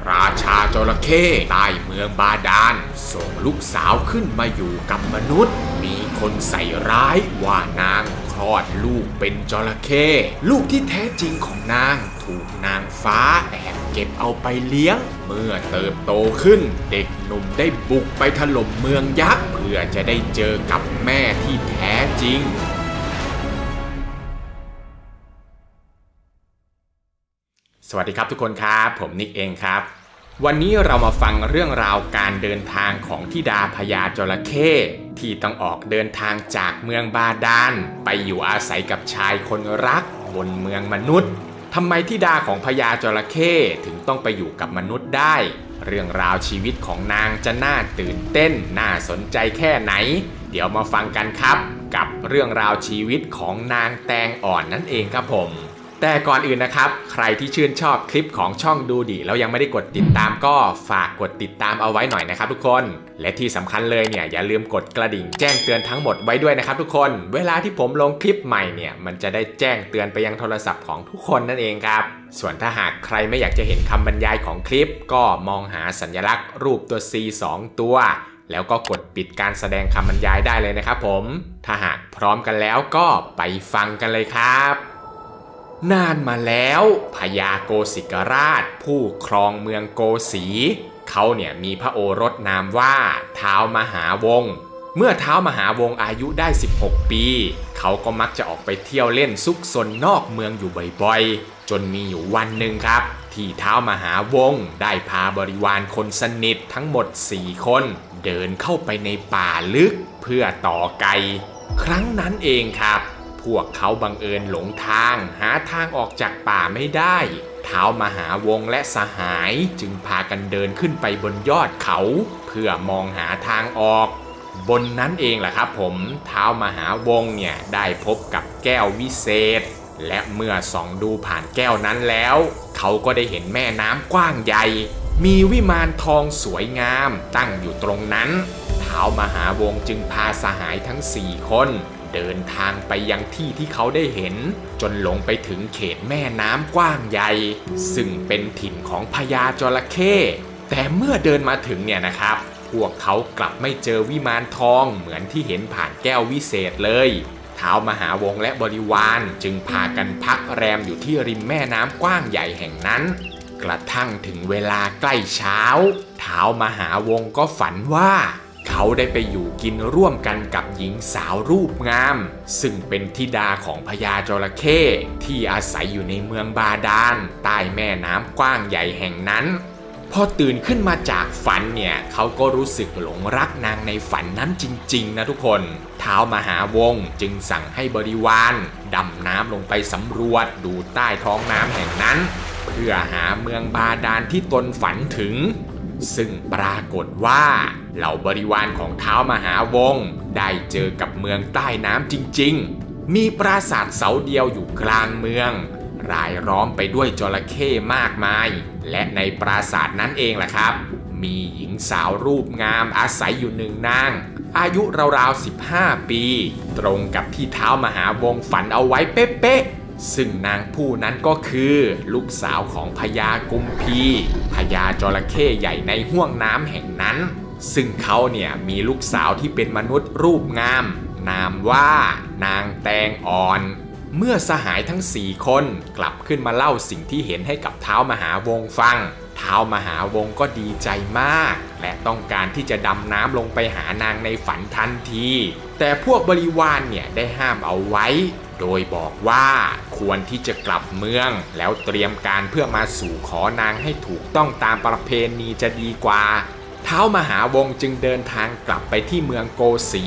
ราชาจระเข้ใต้เมืองบาดาลส่งลูกสาวขึ้นมาอยู่กับมนุษย์มีคนใส่ร้ายว่านางคลอดลูกเป็นจระเข้ลูกที่แท้จริงของนางถูกนางฟ้าแอบเก็บเอาไปเลี้ยงเมื่อเติบโตขึ้นเด็กหนุ่มได้บุกไปถล่มเมืองยักษ์เพื่อจะได้เจอกับแม่ที่แท้จริงสวัสดีครับทุกคนครับผมนิกเองครับวันนี้เรามาฟังเรื่องราวการเดินทางของธิดาพญาจระเข้ที่ต้องออกเดินทางจากเมืองบาดาลไปอยู่อาศัยกับชายคนรักบนเมืองมนุษย์ทำไมธิดาของพญาจระเข้ถึงต้องไปอยู่กับมนุษย์ได้เรื่องราวชีวิตของนางจะน่าตื่นเต้นน่าสนใจแค่ไหนเดี๋ยวมาฟังกันครับกับเรื่องราวชีวิตของนางแตงอ่อนนั่นเองครับผมแต่ก่อนอื่นนะครับใครที่ชื่นชอบคลิปของช่องดูดิแล้วยังไม่ได้กดติดตามก็ฝากกดติดตามเอาไว้หน่อยนะครับทุกคนและที่สำคัญเลยเนี่ยอย่าลืมกดกระดิ่งแจ้งเตือนทั้งหมดไว้ด้วยนะครับทุกคนเวลาที่ผมลงคลิปใหม่เนี่ยมันจะได้แจ้งเตือนไปยังโทรศัพท์ของทุกคนนั่นเองครับส่วนถ้าหากใครไม่อยากจะเห็นคำบรรยายของคลิปก็มองหาสัญลักษณ์รูปตัว C 2 ตัวแล้วก็กดปิดการแสดงคำบรรยายได้เลยนะครับผมถ้าหากพร้อมกันแล้วก็ไปฟังกันเลยครับนานมาแล้วพญาโกสิกราชผู้ครองเมืองโกสีเขาเนี่ยมีพระโอรสนามว่าท้าวมหาวงศ์เมื่อท้าวมหาวงศ์อายุได้16ปีเขาก็มักจะออกไปเที่ยวเล่นซุกซนนอกเมืองอยู่บ่อยๆจนมีอยู่วันหนึ่งครับที่ท้าวมหาวงศ์ได้พาบริวารคนสนิททั้งหมด4คนเดินเข้าไปในป่าลึกเพื่อต่อไก่ครั้งนั้นเองครับพวกเขาบังเอิญหลงทางหาทางออกจากป่าไม่ได้ท้าวมหาวงศ์และสหายจึงพากันเดินขึ้นไปบนยอดเขาเพื่อมองหาทางออกบนนั้นเองแหละครับผมท้าวมหาวงศ์เนี่ยได้พบกับแก้ววิเศษและเมื่อส่องดูผ่านแก้วนั้นแล้วเขาก็ได้เห็นแม่น้ำกว้างใหญ่มีวิมานทองสวยงามตั้งอยู่ตรงนั้นท้าวมหาวงศ์จึงพาสหายทั้ง4คนเดินทางไปยังที่ที่เขาได้เห็นจนหลงไปถึงเขตแม่น้ำกว้างใหญ่ซึ่งเป็นถิ่นของพญาจระเข้แต่เมื่อเดินมาถึงเนี่ยนะครับพวกเขากลับไม่เจอวิมานทองเหมือนที่เห็นผ่านแก้ววิเศษเลยท้าวมหาวงศ์และบริวารจึงพากันพักแรมอยู่ที่ริมแม่น้ำกว้างใหญ่แห่งนั้นกระทั่งถึงเวลาใกล้เช้าท้าวมหาวงศ์ก็ฝันว่าเขาได้ไปอยู่กินร่วมกันกับหญิงสาวรูปงามซึ่งเป็นธิดาของพญาจระเข้ที่อาศัยอยู่ในเมืองบาดาลใต้แม่น้ำกว้างใหญ่แห่งนั้นพอตื่นขึ้นมาจากฝันเนี่ยเขาก็รู้สึกหลงรักนางในฝันนั้นจริงๆนะทุกคนท้าวมหาวงศ์จึงสั่งให้บริวารดำน้ำลงไปสำรวจดูใต้ท้องน้ำแห่งนั้นเพื่อหาเมืองบาดาลที่ตนฝันถึงซึ่งปรากฏว่าเหล่าบริวารของท้าวมหาวงศ์ได้เจอกับเมืองใต้น้ำจริงๆมีปราสาทเสาเดียวอยู่กลางเมืองรายล้อมไปด้วยจระเข้มากมายและในปราสาทนั้นเองแหละครับมีหญิงสาวรูปงามอาศัยอยู่หนึ่งนางอายุราวๆ15ปีตรงกับที่ท้าวมหาวงศ์ฝันเอาไว้เป๊ะซึ่งนางผู้นั้นก็คือลูกสาวของพญากุมพีพญาจระเข้ใหญ่ในห้วงน้ำแห่งนั้นซึ่งเขาเนี่ยมีลูกสาวที่เป็นมนุษย์รูปงามนามว่านางแตงอ่อนเมื่อสหายทั้ง4คนกลับขึ้นมาเล่าสิ่งที่เห็นให้กับท้าวมหาวงศ์ฟังท้าวมหาวงศ์ก็ดีใจมากและต้องการที่จะดำน้ำลงไปหานางในฝันทันทีแต่พวกบริวารเนี่ยได้ห้ามเอาไว้โดยบอกว่าควรที่จะกลับเมืองแล้วเตรียมการเพื่อมาสู่ขอนางให้ถูกต้องตามประเพณีจะดีกว่าท้าวมหาวงศ์จึงเดินทางกลับไปที่เมืองโกสี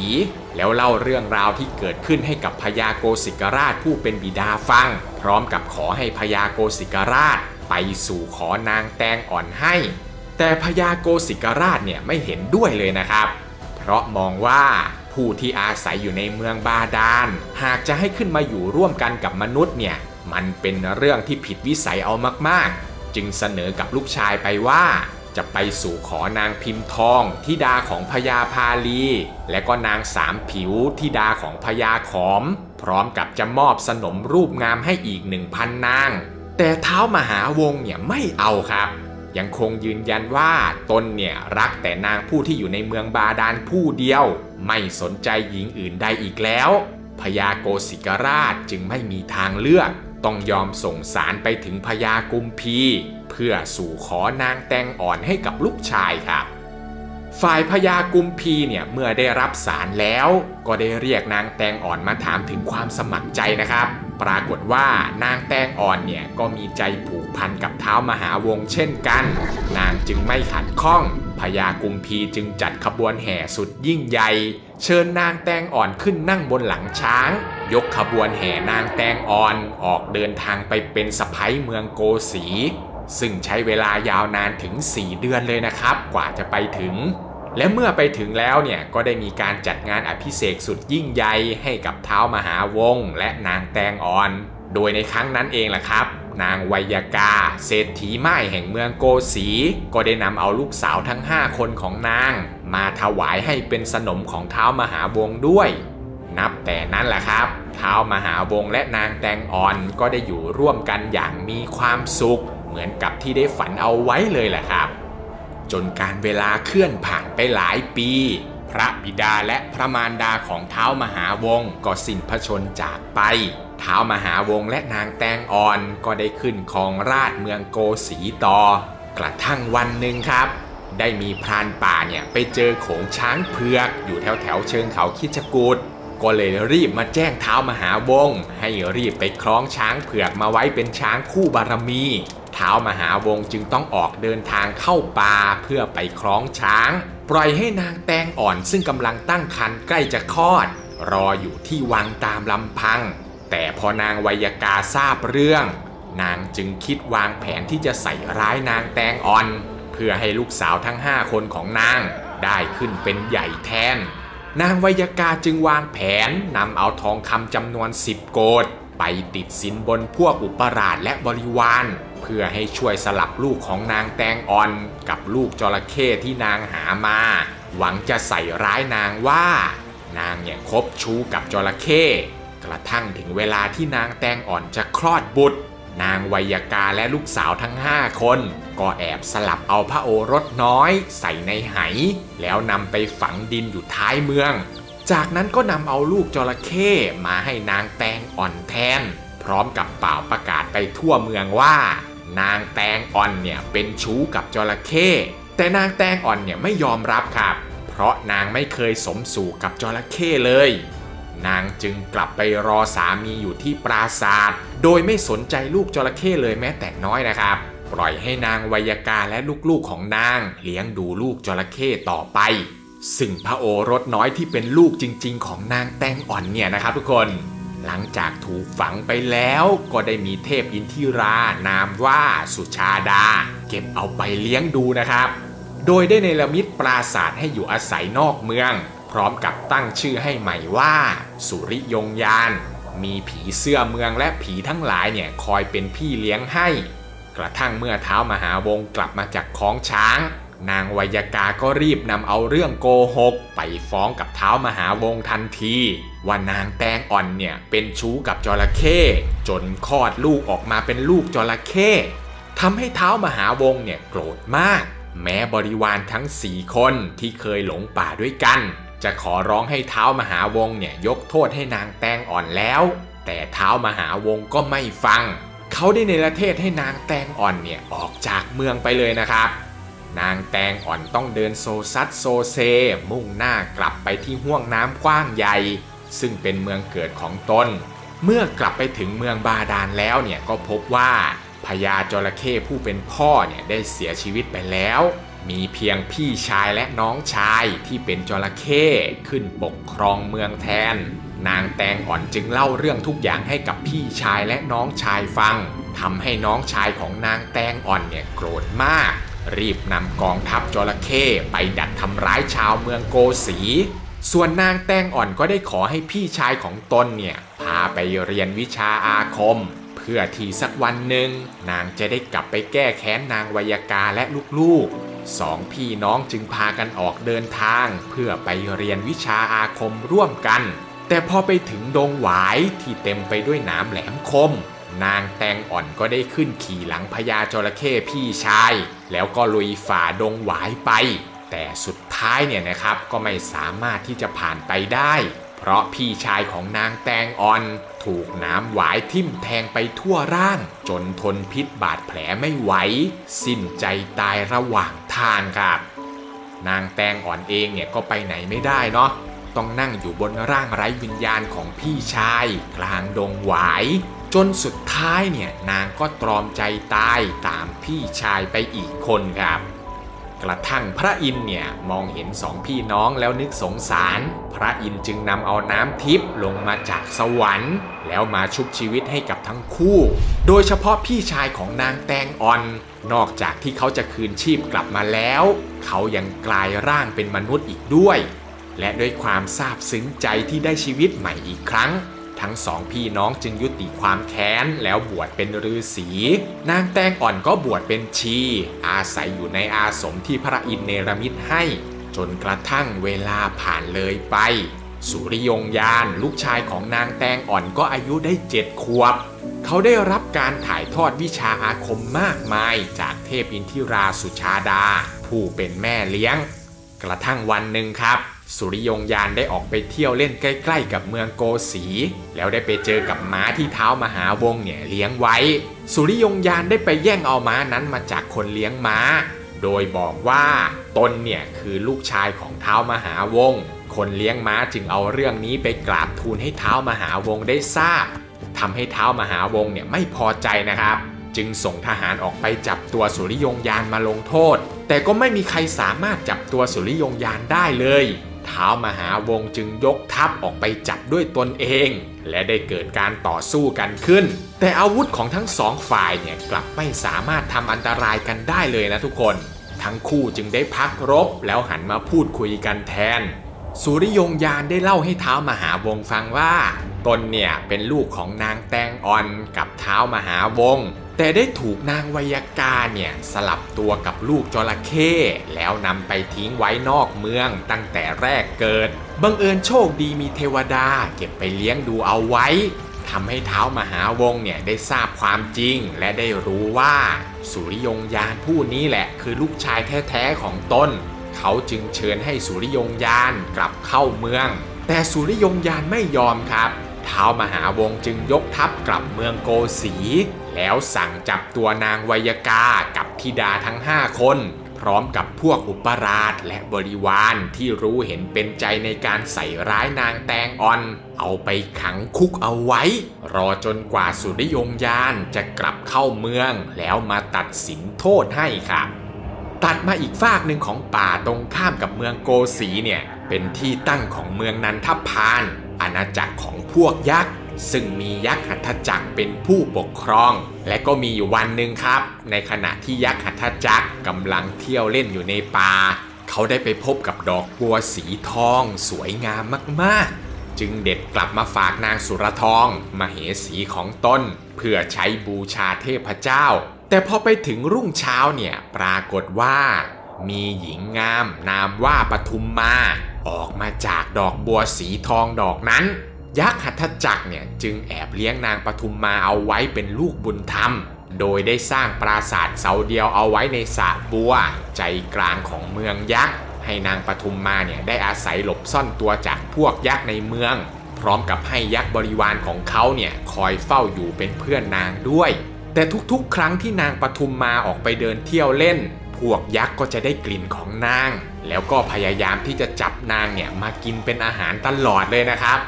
แล้วเล่าเรื่องราวที่เกิดขึ้นให้กับพญาโกสิกราชผู้เป็นบิดาฟังพร้อมกับขอให้พญาโกสิกราชไปสู่ขอนางแตงอ่อนให้แต่พญาโกสิกราชเนี่ยไม่เห็นด้วยเลยนะครับเพราะมองว่าผู้ที่อาศัยอยู่ในเมืองบาดาลหากจะให้ขึ้นมาอยู่ร่วมกันกับมนุษย์เนี่ยมันเป็นเรื่องที่ผิดวิสัยเอามากๆจึงเสนอกับลูกชายไปว่าจะไปสู่ขอนางพิมพ์ทองธิดาของพญาพาลีและก็นางสามผิวธิดาของพญาขอมพร้อมกับจะมอบสนมรูปงามให้อีก 1,000 นางแต่ท้าวมหาวงศ์เนี่ยไม่เอาครับ ยังคงยืนยันว่าตนเนี่ยรักแต่นางผู้ที่อยู่ในเมืองบาดาลผู้เดียวไม่สนใจหญิงอื่นใดอีกแล้วพญาโกสิกราชจึงไม่มีทางเลือกต้องยอมส่งสารไปถึงพญากุมพีเพื่อสู่ขอนางแตงอ่อนให้กับลูกชายครับฝ่ายพญากุมพีเนี่ยเมื่อได้รับสารแล้วก็ได้เรียกนางแตงอ่อนมาถามถึงความสมัครใจนะครับปรากฏว่านางแตงอ่อนเนี่ยก็มีใจผูกพันกับท้าวมหาวงศ์เช่นกันนางจึงไม่ขัดข้องพญากุมพีจึงจัดขบวนแห่สุดยิ่งใหญ่เชิญนางแตงอ่อนขึ้นนั่งบนหลังช้างยกขบวนแห่นางแตงอ่อนออกเดินทางไปเป็นสะใภ้เมืองโกสีซึ่งใช้เวลายาวนานถึง4 เดือนเลยนะครับกว่าจะไปถึงและเมื่อไปถึงแล้วเนี่ยก็ได้มีการจัดงานอภิเษกสุดยิ่งใหญ่ให้กับท้าวมหาวงศ์และนางแตงอ่อนโดยในครั้งนั้นเองล่ะครับนางไวยากาเศรษฐีม่ายแห่งเมืองโกสีก็ได้นำเอาลูกสาวทั้ง5 คนของนางมาถวายให้เป็นสนมของท้าวมหาวงศ์ด้วยนับแต่นั้นแหละครับท้าวมหาวงศ์และนางแตงอ่อนก็ได้อยู่ร่วมกันอย่างมีความสุขเหมือนกับที่ได้ฝันเอาไว้เลยแหละครับจนการเวลาเคลื่อนผ่านไปหลายปีพระบิดาและพระมารดาของท้าวมหาวงศ์ก็สิ้นพระชนม์จากไปท้าวมหาวงศ์และนางแตงอ่อนก็ได้ขึ้นครองราชย์เมืองโกสีต่อกระทั่งวันหนึ่งครับได้มีพรานป่าเนี่ยไปเจอโขงช้างเผือกอยู่แถวเชิงเขาคิชกูฏก็เลยรีบมาแจ้งท้าวมหาวงศ์ให้รีบไปคล้องช้างเผือกมาไว้เป็นช้างคู่บารมีท้าวมหาวงศ์จึงต้องออกเดินทางเข้าป่าเพื่อไปคล้องช้างปล่อยให้นางแตงอ่อนซึ่งกำลังตั้งครรภ์ใกล้จะคลอดรออยู่ที่วังตามลำพังแต่พอนางไวยากาทราบเรื่องนางจึงคิดวางแผนที่จะใส่ร้ายนางแตงอ่อนเพื่อให้ลูกสาวทั้ง5 คนของนางได้ขึ้นเป็นใหญ่แทนนางไวยากาจึงวางแผนนำเอาทองคำจำนวน10 โกฏไปติดสินบนพวกอุปราชและบริวารเพื่อให้ช่วยสลับลูกของนางแตงอ่อนกับลูกจระเข้ที่นางหามาหวังจะใส่ร้ายนางว่านางเนี่ยคบชู้กับจระเข้กระทั่งถึงเวลาที่นางแตงอ่อนจะคลอดบุตรนางไวยากาและลูกสาวทั้ง5 คนก็แอบสลับเอาพระโอรสน้อยใส่ในไหแล้วนำไปฝังดินอยู่ท้ายเมืองจากนั้นก็นำเอาลูกจระเข้มาให้นางแตงอ่อนแทนพร้อมกับเป่าประกาศไปทั่วเมืองว่านางแตงอ่อนเนี่ยเป็นชู้กับจระเข้แต่นางแตงอ่อนเนี่ยไม่ยอมรับครับเพราะนางไม่เคยสมสู่กับจระเข้เลยนางจึงกลับไปรอสามีอยู่ที่ปราสาทโดยไม่สนใจลูกจระเข้เลยแม้แต่น้อยนะครับปล่อยให้นางไวยากาและลูกๆของนางเลี้ยงดูลูกจระเข้ต่อไปซึ่งพระโอรสน้อยที่เป็นลูกจริงๆของนางแตงอ่อนเนี่ยนะครับทุกคนหลังจากถูกฝังไปแล้วก็ได้มีเทพอินทิรานามว่าสุชาดาเก็บเอาไปเลี้ยงดูนะครับโดยได้เนรมิตปราสาทให้อยู่อาศัยนอกเมืองพร้อมกับตั้งชื่อให้ใหม่ว่าสุริยงยานมีผีเสื้อเมืองและผีทั้งหลายเนี่ยคอยเป็นพี่เลี้ยงให้กระทั่งเมื่อท้าวมหาวงศ์กลับมาจากคล้องช้างนางไวยากาก็รีบนำเอาเรื่องโกหกไปฟ้องกับท้าวมหาวงศ์ทันทีว่านางแตงอ่อนเนี่ยเป็นชู้กับจระเข้จนคลอดลูกออกมาเป็นลูกจระเข้ทำให้ท้าวมหาวงศ์เนี่ยโกรธมากแม้บริวารทั้ง4 คนที่เคยหลงป่าด้วยกันจะขอร้องให้ท้าวมหาวงศ์เนี่ยยกโทษให้นางแตงอ่อนแล้วแต่ท้าวมหาวงศ์ก็ไม่ฟังเขาได้เนรเทศให้นางแตงอ่อนเนี่ยออกจากเมืองไปเลยนะครับนางแตงอ่อนต้องเดินโซซัดโซเซมุ่งหน้ากลับไปที่ห้วงน้ำกว้างใหญ่ซึ่งเป็นเมืองเกิดของตนเมื่อกลับไปถึงเมืองบาดาลแล้วเนี่ยก็พบว่าพญาจระเข้ผู้เป็นพ่อเนี่ยได้เสียชีวิตไปแล้วมีเพียงพี่ชายและน้องชายที่เป็นจระเข้ขึ้นปกครองเมืองแทนนางแตงอ่อนจึงเล่าเรื่องทุกอย่างให้กับพี่ชายและน้องชายฟังทำให้น้องชายของนางแตงอ่อนเนี่ยโกรธมากรีบนำกองทัพจระเข้ไปดักทำร้ายชาวเมืองโกสีส่วนนางแตงอ่อนก็ได้ขอให้พี่ชายของตนเนี่ยพาไปเรียนวิชาอาคมเพื่อที่สักวันหนึ่งนางจะได้กลับไปแก้แค้นนางไวยากาและลูกๆ2 พี่น้องจึงพากันออกเดินทางเพื่อไปเรียนวิชาอาคมร่วมกันแต่พอไปถึงดงหวายที่เต็มไปด้วยหนามแหลมคม นางแตงอ่อนก็ได้ขึ้นขี่หลังพญาจระเข้พี่ชายแล้วก็ลุยฝ่าดงหวายไปแต่สุดท้ายเนี่ยนะครับก็ไม่สามารถที่จะผ่านไปได้เพราะพี่ชายของนางแตงอ่อนถูกน้ำหวายทิ่มแทงไปทั่วร่างจนทนพิษบาดแผลไม่ไหวสิ้นใจตายระหว่างทางครับนางแตงอ่อนเองเนี่ยก็ไปไหนไม่ได้เนาะต้องนั่งอยู่บนร่างไร้วิญญาณของพี่ชายกลางดงหวายจนสุดท้ายเนี่ยนางก็ตรอมใจตายตามพี่ชายไปอีกคนครับกระทั่งพระอินทร์เนี่ยมองเห็นสองพี่น้องแล้วนึกสงสารพระอินทร์จึงนำเอาน้ำทิพย์ลงมาจากสวรรค์แล้วมาชุบชีวิตให้กับทั้งคู่โดยเฉพาะพี่ชายของนางแตงอ่อนนอกจากที่เขาจะคืนชีพกลับมาแล้วเขายังกลายร่างเป็นมนุษย์อีกด้วยและด้วยความซาบซึ้งใจที่ได้ชีวิตใหม่อีกครั้งทั้งสองพี่น้องจึงยุติความแค้นแล้วบวชเป็นฤาษีนางแตงอ่อนก็บวชเป็นชีอาศัยอยู่ในอาสมที่พระอินทร์เนรมิตให้จนกระทั่งเวลาผ่านเลยไปสุริยงยานลูกชายของนางแตงอ่อนก็อายุได้7 ขวบเขาได้รับการถ่ายทอดวิชาอาคมมากมายจากเทพอินทิราสุชาดาผู้เป็นแม่เลี้ยงกระทั่งวันหนึ่งครับสุริยงยานได้ออกไปเที่ยวเล่นใกล้ๆกับเมืองโกสีแล้วได้ไปเจอกับม้าที่ท้าวมหาวงศ์เนี่ยเลี้ยงไว้สุริยงยานได้ไปแย่งเอาม้านั้นมาจากคนเลี้ยงม้าโดยบอกว่าตนเนี่ยคือลูกชายของท้าวมหาวงศ์คนเลี้ยงม้าจึงเอาเรื่องนี้ไปกราบทูลให้ท้าวมหาวงศ์ได้ทราบทำให้ท้าวมหาวงศ์เนี่ยไม่พอใจนะครับจึงส่งทหารออกไปจับตัวสุริยงยานมาลงโทษแต่ก็ไม่มีใครสามารถจับตัวสุริยงยานได้เลยท้าวมหาวงศ์จึงยกทัพออกไปจับด้วยตนเองและได้เกิดการต่อสู้กันขึ้นแต่อาวุธของทั้งสองฝ่ายเนี่ยกลับไม่สามารถทำอันตรายกันได้เลยนะทุกคนทั้งคู่จึงได้พักรบแล้วหันมาพูดคุยกันแทนสุริยงยานได้เล่าให้ท้าวมหาวงศ์ฟังว่าตนเนี่ยเป็นลูกของนางแตงอ่อนกับท้าวมหาวงศ์แต่ได้ถูกนางไวยากาเนี่ยสลับตัวกับลูกจระเข้แล้วนำไปทิ้งไว้นอกเมืองตั้งแต่แรกเกิดบังเอิญโชคดีมีเทวดาเก็บไปเลี้ยงดูเอาไว้ทำให้ท้าวมหาวงศ์เนี่ยได้ทราบความจริงและได้รู้ว่าสุริยงยานผู้นี้แหละคือลูกชายแท้ๆของตนเขาจึงเชิญให้สุริยงยานกลับเข้าเมืองแต่สุริยงยานไม่ยอมครับท้าวมหาวงศ์จึงยกทัพกลับเมืองโกสีแล้วสั่งจับตัวนางไวยากากับธิดาทั้ง5 คนพร้อมกับพวกอุปราชและบริวารที่รู้เห็นเป็นใจในการใส่ร้ายนางแตงอ่อนเอาไปขังคุกเอาไว้รอจนกว่าสุริยงยานจะกลับเข้าเมืองแล้วมาตัดสินโทษให้ครับตัดมาอีกฝากหนึ่งของป่าตรงข้ามกับเมืองโกสีเนี่ยเป็นที่ตั้งของเมืองนันทพานอาณาจักรของพวกยักษ์ซึ่งมียักษ์หัตถจักรเป็นผู้ปกครองและก็มีอยู่วันหนึ่งครับในขณะที่ยักษ์หัตถจักรกำลังเที่ยวเล่นอยู่ในป่าเขาได้ไปพบกับดอกบัวสีทองสวยงามมากๆจึงเด็ดกลับมาฝากนางสุรทองมเหสีของตนเพื่อใช้บูชาเทพเจ้าแต่พอไปถึงรุ่งเช้าเนี่ยปรากฏว่ามีหญิงงามนามว่าปทุมมาออกมาจากดอกบัวสีทองดอกนั้นยักษ์หัตถจักรเนี่ยจึงแอบเลี้ยงนางปทุมมาเอาไว้เป็นลูกบุญธรรมโดยได้สร้างปราสาทเสาเดียวเอาไว้ในสระบัวใจกลางของเมืองยักษ์ให้นางปทุมมาเนี่ยได้อาศัยหลบซ่อนตัวจากพวกยักษ์ในเมืองพร้อมกับให้ยักษ์บริวารของเขาเนี่ยคอยเฝ้าอยู่เป็นเพื่อนนางด้วยแต่ทุกๆครั้งที่นางปทุมมาออกไปเดินเที่ยวเล่นพวกยักษ์ก็จะได้กลิ่นของนางแล้วก็พยายามที่จะจับนางเนี่ยมากินเป็นอาหารตลอดเลยนะครับ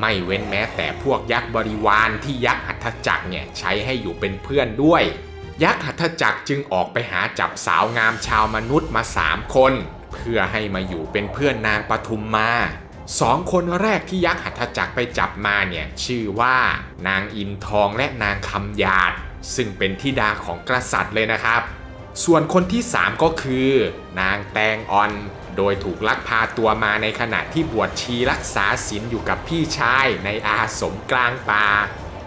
ไม่เว้นแม้แต่พวกยักษ์บริวารที่ยักษ์หัตถจักรเนี่ยใช้ให้อยู่เป็นเพื่อนด้วยยักษ์หัตถจักรจึงออกไปหาจับสาวงามชาวมนุษย์มา3 คนเพื่อให้มาอยู่เป็นเพื่อนนางปทุมมา2 คนแรกที่ยักษ์หัตถจักรไปจับมาเนี่ยชื่อว่านางอินทองและนางคำหยาดซึ่งเป็นธิดาของกษัตริย์เลยนะครับส่วนคนที่3ก็คือนางแตงอ่อนโดยถูกลักพาตัวมาในขณะที่บวชชีรักษาศีลอยู่กับพี่ชายในอาสมกลางป่า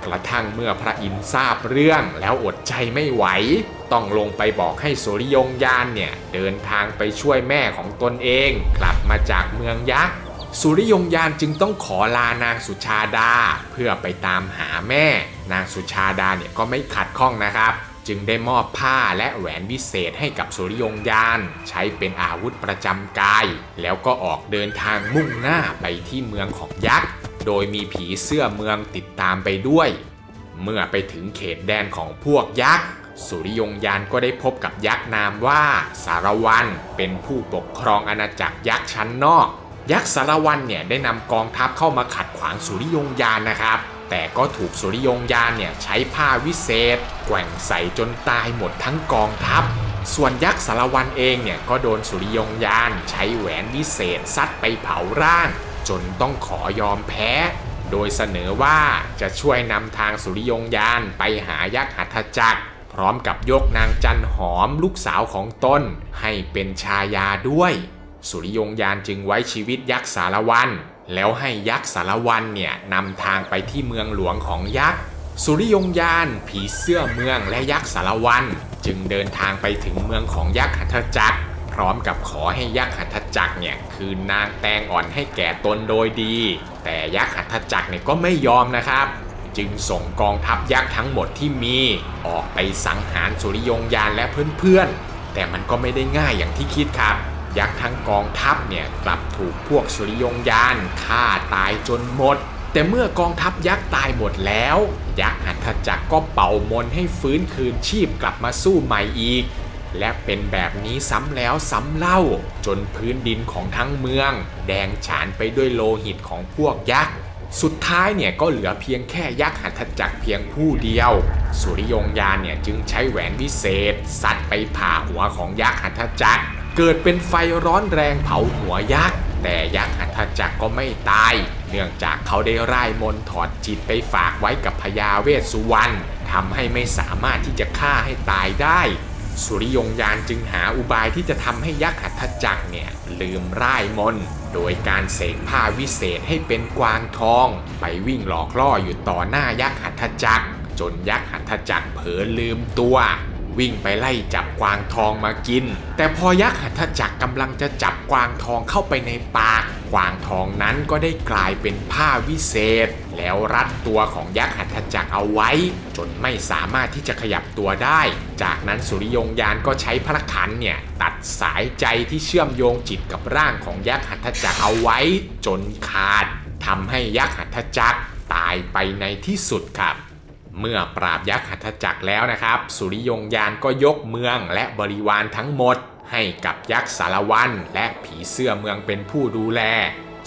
กระทั่งเมื่อพระอินทร์ทราบเรื่องแล้วอดใจไม่ไหวต้องลงไปบอกให้สุริยงยานเนี่ยเดินทางไปช่วยแม่ของตนเองกลับมาจากเมืองยักษ์สุริยงยานจึงต้องขอลานางสุชาดาเพื่อไปตามหาแม่ นางสุชาดาเนี่ยก็ไม่ขัดข้องนะครับจึงได้มอบผ้าและแหวนวิเศษให้กับสุริยงญาณใช้เป็นอาวุธประจำกายแล้วก็ออกเดินทางมุ่งหน้าไปที่เมืองของยักษ์โดยมีผีเสื้อเมืองติดตามไปด้วยเมื่อไปถึงเขตแดนของพวกยักษ์สุริยงญาณก็ได้พบกับยักษ์นามว่าสารวัตรเป็นผู้ปกครองอาณาจักรยักษ์ชั้นนอกยักษ์สารวัตรเนี่ยได้นำกองทัพเข้ามาขัดขวางสุริยงญาณนะครับแต่ก็ถูกสุริยงญาณเนี่ยใช้ผ้าวิเศษแกว่งใส่จนตายหมดทั้งกองทัพส่วนยักษ์สารวัตรเองเนี่ยก็โดนสุริยงญาณใช้แหวนวิเศษซัดไปเผาร่างจนต้องขอยอมแพ้โดยเสนอว่าจะช่วยนำทางสุริยงญาณไปหายักษ์หัตถจักรพร้อมกับยกนางจันหอมลูกสาวของตนให้เป็นชายาด้วยสุริยงญาณจึงไว้ชีวิตยักษ์สารวัตรแล้วให้ยักษ์สารวัตรเนี่ยนำทางไปที่เมืองหลวงของยักษ์สุริยงญาณผีเสื้อเมืองและยักษ์สารวัตรจึงเดินทางไปถึงเมืองของยักษ์หัตถจักรพร้อมกับขอให้ยักษ์หัตถจักรเนี่ยคืนนางแตงอ่อนให้แก่ตนโดยดีแต่ยักษ์หัตถจักรเนี่ยก็ไม่ยอมนะครับจึงส่งกองทัพยักษ์ทั้งหมดที่มีออกไปสังหารสุริยงญาณและเพื่อนๆแต่มันก็ไม่ได้ง่ายอย่างที่คิดครับยักษ์ทั้งกองทัพเนี่ยกลับถูกพวกสุริยงญาณฆ่าตายจนหมดแต่เมื่อกองทัพยักษ์ตายหมดแล้วยักษ์หัตถจักรก็เป่ามนต์ให้ฟื้นคืนชีพกลับมาสู้ใหม่อีกและเป็นแบบนี้ซ้ำแล้วซ้ำเล่าจนพื้นดินของทั้งเมืองแดงฉานไปด้วยโลหิตของพวกยักษ์สุดท้ายเนี่ยก็เหลือเพียงแค่ยักษ์หัตถจักรเพียงผู้เดียวสุริยงญาณเนี่ยจึงใช้แหวนวิเศษซัดไปผ่าหัวของยักษ์หัตถจักรเกิดเป็นไฟร้อนแรงเผาหัวยักษ์แต่ยักษ์หัตถจักรก็ไม่ตายเนื่องจากเขาได้ร่ายมนต์ถอดจิตไปฝากไว้กับพญาเวสสุวรรณทำให้ไม่สามารถที่จะฆ่าให้ตายได้สุริยงญาณจึงหาอุบายที่จะทำให้ยักษ์หัตถจักรเนี่ยลืมร่ายมนต์โดยการเสกผ้าวิเศษให้เป็นกวางทองไปวิ่งหลอกล่ออยู่ต่อหน้ายักษ์หัตถจักรจนยักษ์หัตถจักรเผลอลืมตัววิ่งไปไล่จับกวางทองมากินแต่พอยักษ์หัตถจักรกำลังจะจับกวางทองเข้าไปในปากกวางทองนั้นก็ได้กลายเป็นผ้าวิเศษแล้วรัดตัวของยักษ์หัตถจักรเอาไว้จนไม่สามารถที่จะขยับตัวได้จากนั้นสุริยงญาณก็ใช้พระขันเนี่ยตัดสายใจที่เชื่อมโยงจิตกับร่างของยักษ์หัตถจักรเอาไว้จนขาดทำให้ยักษ์หัตถจักรตายไปในที่สุดครับเมื่อปราบยักษ์หัตถจักรแล้วนะครับสุริยงญาณก็ยกเมืองและบริวารทั้งหมดให้กับยักษ์สารวัตรและผีเสื้อเมืองเป็นผู้ดูแล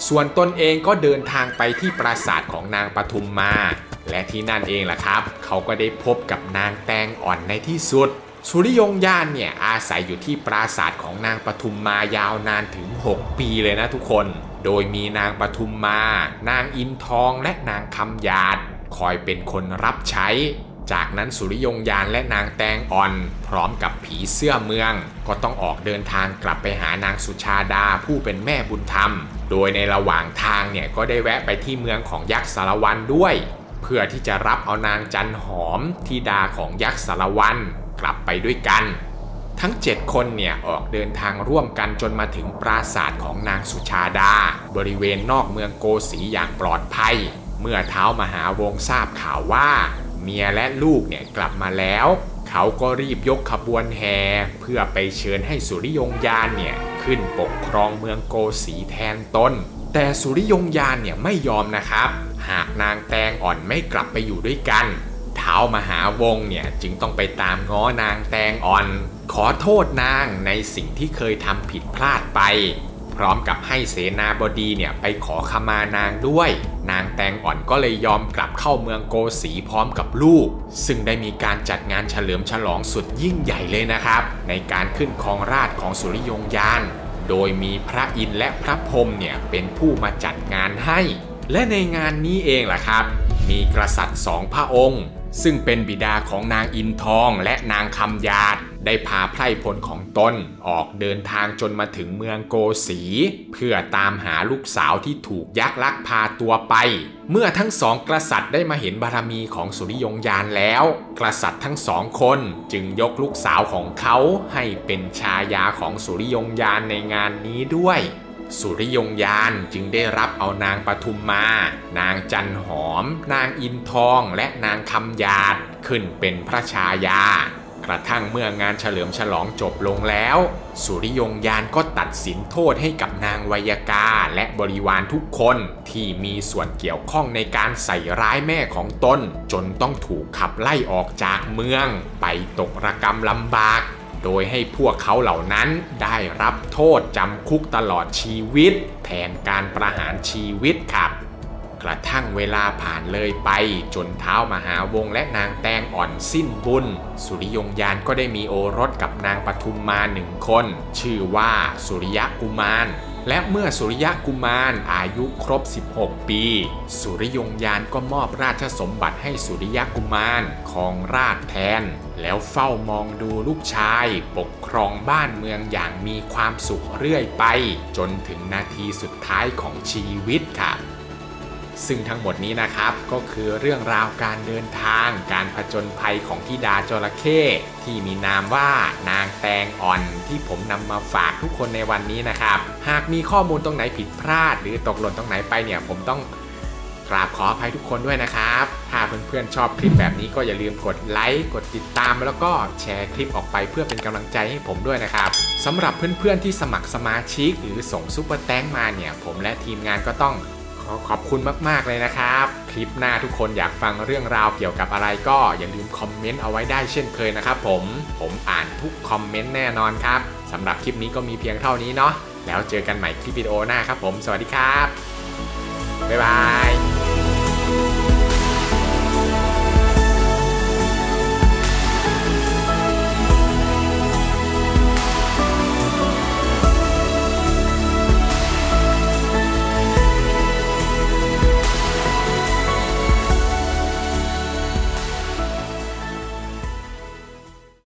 ส่วนตนเองก็เดินทางไปที่ปราสาทของนางปทุมมาและที่นั่นเองล่ะครับเขาก็ได้พบกับนางแตงอ่อนในที่สุดสุริยงญาณเนี่ยอาศัยอยู่ที่ปราสาทของนางปทุมมายาวนานถึง6 ปีเลยนะทุกคนโดยมีนางปทุมมานางอินทองและนางคำหยาดคอยเป็นคนรับใช้จากนั้นสุริยงญาณและนางแตงอ่อนพร้อมกับผีเสื้อเมืองก็ต้องออกเดินทางกลับไปหานางสุชาดาผู้เป็นแม่บุญธรรมโดยในระหว่างทางเนี่ยก็ได้แวะไปที่เมืองของยักษ์สารวัตรด้วยเพื่อที่จะรับเอานางจันหอมธิดาของยักษ์สารวัตรกลับไปด้วยกันทั้ง7 คนเนี่ยออกเดินทางร่วมกันจนมาถึงปราสาทของนางสุชาดาบริเวณนอกเมืองโกสีอย่างปลอดภัยเมื่อท้าวมหาวงศ์ทราบข่าวว่าเมียและลูกเนี่ยกลับมาแล้วเขาก็รีบยกขบวนแห่เพื่อไปเชิญให้สุริยงญาณเนี่ยขึ้นปกครองเมืองโกสีแทนตนแต่สุริยงญาณเนี่ยไม่ยอมนะครับหากนางแตงอ่อนไม่กลับไปอยู่ด้วยกันท้าวมหาวงศ์เนี่ยจึงต้องไปตามง้อนางแตงอ่อนขอโทษนางในสิ่งที่เคยทำผิดพลาดไปพร้อมกับให้เสนาบดีเนี่ยไปขอขมานางด้วยนางแตงอ่อนก็เลยยอมกลับเข้าเมืองโกสีพร้อมกับลูกซึ่งได้มีการจัดงานเฉลิมฉลองสุดยิ่งใหญ่เลยนะครับในการขึ้นครองราชย์ของสุริยงญาณโดยมีพระอินทร์และพระพรหมเนี่ยเป็นผู้มาจัดงานให้และในงานนี้เองล่ะครับมีกษัตริย์2 พระองค์ซึ่งเป็นบิดาของนางอินทองและนางคำหยาดได้พาไพร่พลของตนออกเดินทางจนมาถึงเมืองโกสีเพื่อตามหาลูกสาวที่ถูกยักษ์ลักพาตัวไปเมื่อทั้ง2 กษัตริย์ได้มาเห็นบารมีของสุริยงญาณแล้วกษัตริย์ทั้ง2 คนจึงยกลูกสาวของเขาให้เป็นชายาของสุริยงญาณในงานนี้ด้วย สุริยงยานจึงได้รับเอานางปทุมมา นางจันหอม นางอินทองและนางคำหยาดขึ้นเป็นพระชายากระทั่งเมื่องานเฉลิมฉลองจบลงแล้วสุริยงยานก็ตัดสินโทษให้กับนางไวยากาและบริวารทุกคนที่มีส่วนเกี่ยวข้องในการใส่ร้ายแม่ของตนจนต้องถูกขับไล่ออกจากเมืองไปตกระกำลำบากโดยให้พวกเขาเหล่านั้นได้รับโทษจำคุกตลอดชีวิตแทนการประหารชีวิตครับกระทั่งเวลาผ่านเลยไปจนท้าวมหาวงศ์และนางแตงอ่อนสิ้นบุญสุริยงยานก็ได้มีโอรสกับนางปทุมมา1 คนชื่อว่าสุริยกุมารและเมื่อสุริยกุมารอายุครบ16 ปีสุริยงยานก็มอบราชสมบัติให้สุริยกุมารครองราชย์แทนแล้วเฝ้ามองดูลูกชายปกครองบ้านเมืองอย่างมีความสุขเรื่อยไปจนถึงนาทีสุดท้ายของชีวิตค่ะซึ่งทั้งหมดนี้นะครับก็คือเรื่องราวการเดินทางการผจญภัยของธิดาจระเข้ที่มีนามว่านางแตงอ่อนที่ผมนำมาฝากทุกคนในวันนี้นะครับหากมีข้อมูลตรงไหนผิดพลาดหรือตกหล่นตรงไหนไปเนี่ยผมต้องกราบขออภัยทุกคนด้วยนะครับถ้าเพื่อนๆชอบคลิปแบบนี้ก็อย่าลืมกดไลค์กดติดตามแล้วก็แชร์คลิปออกไปเพื่อเป็นกำลังใจให้ผมด้วยนะครับสำหรับเพื่อนๆที่สมัครสมาชิกหรือส่งซุปเปอร์แตงมาเนี่ยผมและทีมงานก็ต้องขอบคุณมากๆเลยนะครับคลิปหน้าทุกคนอยากฟังเรื่องราวเกี่ยวกับอะไรก็อย่าลืมคอมเมนต์เอาไว้ได้เช่นเคยนะครับผมอ่านทุกคอมเมนต์แน่นอนครับสำหรับคลิปนี้ก็มีเพียงเท่านี้เนาะแล้วเจอกันใหม่คลิปวิดีโอหน้าครับผมสวัสดีครับบ๊ายบาย